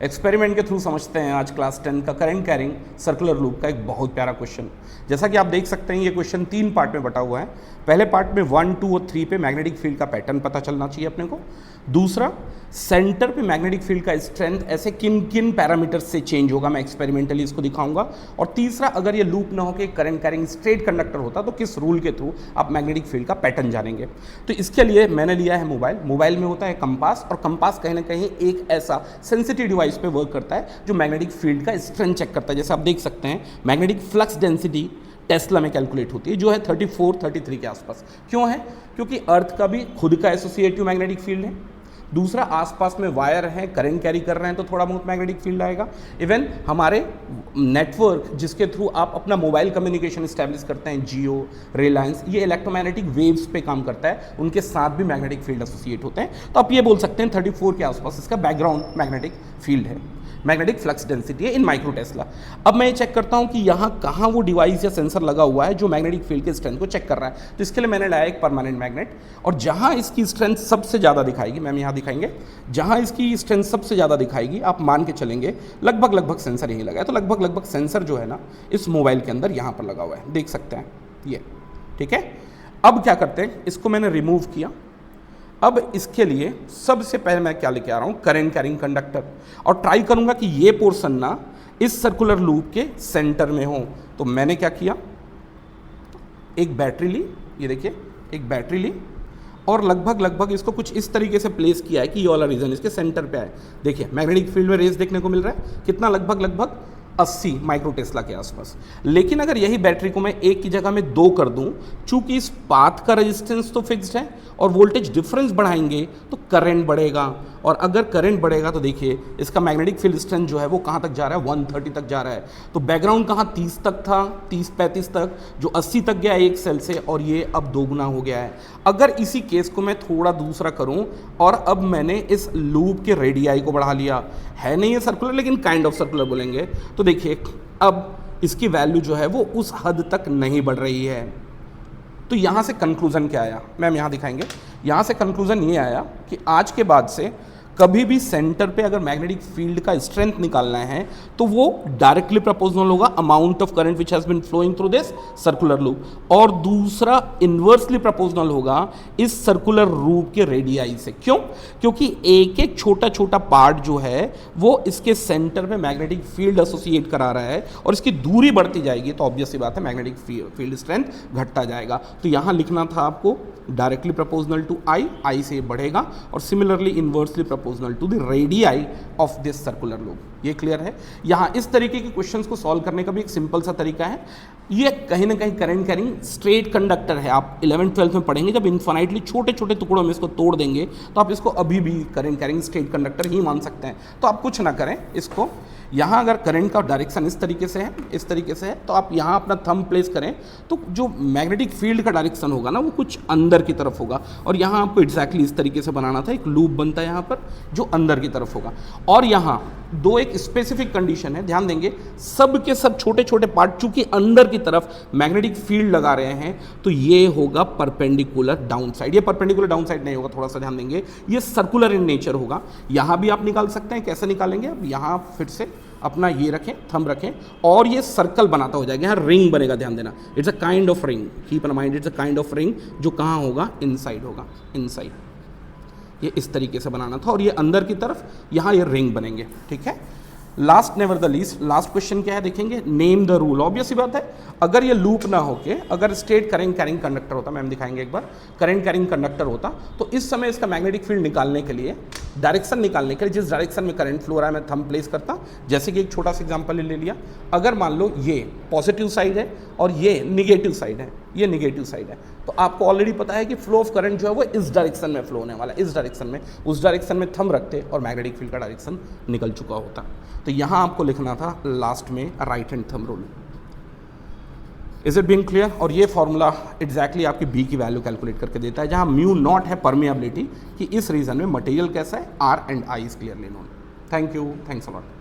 Experiment के through समझते हैं आज क्लास 10 का करंट कैरिंग सर्कुलर लूप का एक बहुत प्यारा क्वेश्चन। जैसा कि आप देख सकते हैं ये क्वेश्चन 3 पार्ट में बटा हुआ है। पहले पार्ट में 1, 2 और 3 पे मैग्नेटिक फील्ड का पैटर्न पता चलना चाहिए अपने को। दूसरा, सेंटर पे मैग्नेटिक फील्ड का स्ट्रेंथ ऐसे किन किन पैरामीटर्स से चेंज होगा, मैं एक्सपेरिमेंटली इसको दिखाऊंगा। और तीसरा, अगर ये लूप ना होकर करंट कैरिंग स्ट्रेट कंडक्टर होता तो किस रूल के थ्रू आप मैग्नेटिक फील्ड का पैटर्न जानेंगे। तो इसके लिए मैंने लिया है मोबाइल में होता है कंपास, और कंपास कहीं ना कहीं एक ऐसा सेंसिटिव डिवाइस पे वर्क करता है जो मैग्नेटिक फील्ड का स्ट्रेंथ चेक करता है। जैसे आप देख सकते हैं मैग्नेटिक फ्लक्स डेंसिटी टेस्ला में कैलकुलेट होती है जो है 34-33 के आसपास। क्यों है? क्योंकि अर्थ का भी खुद का एसोसिएटिव मैग्नेटिक फील्ड है। दूसरा, आसपास में वायर हैं, करंट कैरी कर रहे हैं तो थोड़ा बहुत मैग्नेटिक फील्ड आएगा। इवन हमारे नेटवर्क जिसके थ्रू आप अपना मोबाइल कम्युनिकेशन इस्टेब्लिश करते हैं, जियो, रिलायंस, ये इलेक्ट्रोमैग्नेटिक वेव्स पे काम करता है, उनके साथ भी मैग्नेटिक फील्ड एसोसिएट होते हैं। तो आप ये बोल सकते हैं 34 के आसपास इसका बैकग्राउंड मैग्नेटिक फील्ड है, मैग्नेटिक फ्लक्स डेंसिटी है इन माइक्रो टेस्ला। अब मैं ये चेक करता हूँ कि यहाँ कहाँ वो डिवाइस या सेंसर लगा हुआ है जो मैग्नेटिक फील्ड के स्ट्रेंथ को चेक कर रहा है। तो इसके लिए मैंने लाया एक परमानेंट मैग्नेट, और जहाँ इसकी स्ट्रेंथ सबसे ज़्यादा दिखाएगी, मैम यहाँ दिखाएंगे, जहाँ इसकी स्ट्रेंथ सबसे ज़्यादा दिखाएगी आप मान के चलेंगे लगभग सेंसर यहीं लगा है। तो लगभग सेंसर जो है ना इस मोबाइल के अंदर यहाँ पर लगा हुआ है, देख सकते हैं ये, ठीक है। अब क्या करते हैं, इसको मैंने रिमूव किया। अब इसके लिए सबसे पहले मैं क्या लेके आ रहा हूँ, करंट कैरिंग कंडक्टर, और ट्राई करूंगा कि ये पोर्शन ना इस सर्कुलर लूप के सेंटर में हो। तो मैंने क्या किया, एक बैटरी ली, ये देखिए एक बैटरी ली, और लगभग इसको कुछ इस तरीके से प्लेस किया है कि ये वाला रीजन इसके सेंटर पे आए। देखिए मैग्नेटिक फील्ड में रेस देखने को मिल रहा है कितना, लगभग 80 माइक्रो टेस्ला के आसपास। लेकिन अगर यही बैटरी को मैं एक की जगह में 2 कर दूं, चूंकि इस पाथ का रेजिस्टेंस तो फिक्स्ड है और वोल्टेज डिफरेंस बढ़ाएंगे तो करंट बढ़ेगा, और अगर करंट बढ़ेगा तो देखिए इसका मैग्नेटिक फील्ड स्ट्रेंथ जो है वो कहाँ तक जा रहा है, 130 तक जा रहा है। तो बैकग्राउंड कहाँ 30 तक था, 30-35 तक, जो 80 तक गया एक सेल से, और ये अब 2 गुना हो गया है। अगर इसी केस को मैं थोड़ा दूसरा करूं और अब मैंने इस लूप के रेडियाई को बढ़ा लिया, है नहीं ये सर्कुलर लेकिन काइंड ऑफ सर्कुलर बोलेंगे, तो देखिए अब इसकी वैल्यू जो है वो उस हद तक नहीं बढ़ रही है। तो यहाँ से कंक्लूजन क्या आया, मैम यहाँ दिखाएंगे। यहाँ से कंक्लूजन ये आया कि आज के बाद से कभी भी सेंटर पे अगर मैग्नेटिक फील्ड का स्ट्रेंथ निकालना है तो वो डायरेक्टली प्रोपोर्शनल होगा amount of current which has been flowing through this circular loop, और दूसरा इन्वर्सली प्रोपोर्शनल होगा इस सर्कुलर लूप के रेडियाई से। क्यों? क्योंकि एक एक छोटा छोटा पार्ट जो है वो इसके सेंटर में मैग्नेटिक फील्ड एसोसिएट करा रहा है, और इसकी दूरी बढ़ती जाएगी तो ऑब्वियस सी बात है मैग्नेटिक फील्ड स्ट्रेंथ घटता जाएगा। तो यहाँ लिखना था आपको डायरेक्टली प्रोपोर्शनल टू आई से बढ़ेगा, और similarly inversely proportional to the radii of this circular loop. ये क्लियर है? यहाँ इस तरीके के क्वेश्चंस को सॉल्व करने का भी एक सिंपल सा तरीका है। ये कहीं ना कहीं करंट कैरिंग स्ट्रेट कंडक्टर है। आप 11th-12th में पढ़ेंगे, जब इन्फाइनाइटली छोटे छोटे टुकड़ों में इसको तोड़ देंगे तो आप इसको अभी भी करंट कैरिंग स्ट्रेट कंडक्टर ही मान सकते हैं। तो आप कुछ ना करें इसको, यहाँ अगर करंट का डायरेक्शन इस तरीके से है, इस तरीके से है, तो आप यहाँ अपना थंब प्लेस करें तो जो मैग्नेटिक फील्ड का डायरेक्शन होगा ना वो कुछ अंदर की तरफ होगा, और यहाँ आपको एग्जैक्टली इस तरीके से बनाना था। एक लूप बनता है यहाँ पर जो अंदर की तरफ होगा, और यहाँ दो एक स्पेसिफिक कंडीशन है, ध्यान देंगे, सब के सब छोटे छोटे पार्ट चूंकि अंदर की तरफ मैग्नेटिक फील्ड लगा रहे हैं तो ये होगा परपेंडिकुलर डाउन साइड। ये परपेंडिकुलर डाउन साइड नहीं होगा, थोड़ा सा ध्यान देंगे, ये सर्कुलर इन नेचर होगा। यहाँ भी आप निकाल सकते हैं, कैसे निकालेंगे, अब यहाँ फिर से अपना ये रखें, थंब रखें, और ये सर्कल बनाता हो जाएगा, यहाँ रिंग बनेगा, ध्यान देना, it's a kind of ring, keep in mind, it's a kind of ring, जो कहाँ होगा, इनसाइड होगा, इनसाइड। ये इस तरीके से बनाना था, और ये अंदर की तरफ यहाँ ये रिंग बनेंगे, ठीक है। Last never the least, last question क्या है देखेंगे, नेम द रूल। ऑब्वियस सी बात है, अगर ये लूप ना होके अगर स्ट्रेट करंट कैरिंग कंडक्टर होता, मैम दिखाएंगे एक बार, करंट कैरिंग कंडक्टर होता तो इस समय इसका मैग्नेटिक फील्ड निकालने के लिए, डायरेक्शन निकालने के लिए, जिस डायरेक्शन में करंट फ्लो रहा है, मैं थंब प्लेस करता। जैसे कि एक छोटा सा एग्जांपल ले लिया, अगर मान लो ये पॉजिटिव साइड है और ये निगेटिव साइड है, ये निगेटिव साइड है, तो आपको ऑलरेडी पता है कि फ्लो ऑफ करंट जो है वो इस डायरेक्शन में फ्लो होने वाला है, इस डायरेक्शन में, उस डायरेक्शन में थंब रखते और मैग्नेटिक फील्ड का डायरेक्शन निकल चुका होता। तो यहाँ आपको लिखना था लास्ट में right hand thumb rule. Is it being clear? और ये फॉर्मूला एग्जैक्टली आपकी बी की वैल्यू कैलकुलेट करके देता है, जहाँ म्यू नॉट है परमेबिलिटी, कि इस रीजन में मटेरियल कैसा है, R and I is clearly known. Thank you, thanks a lot.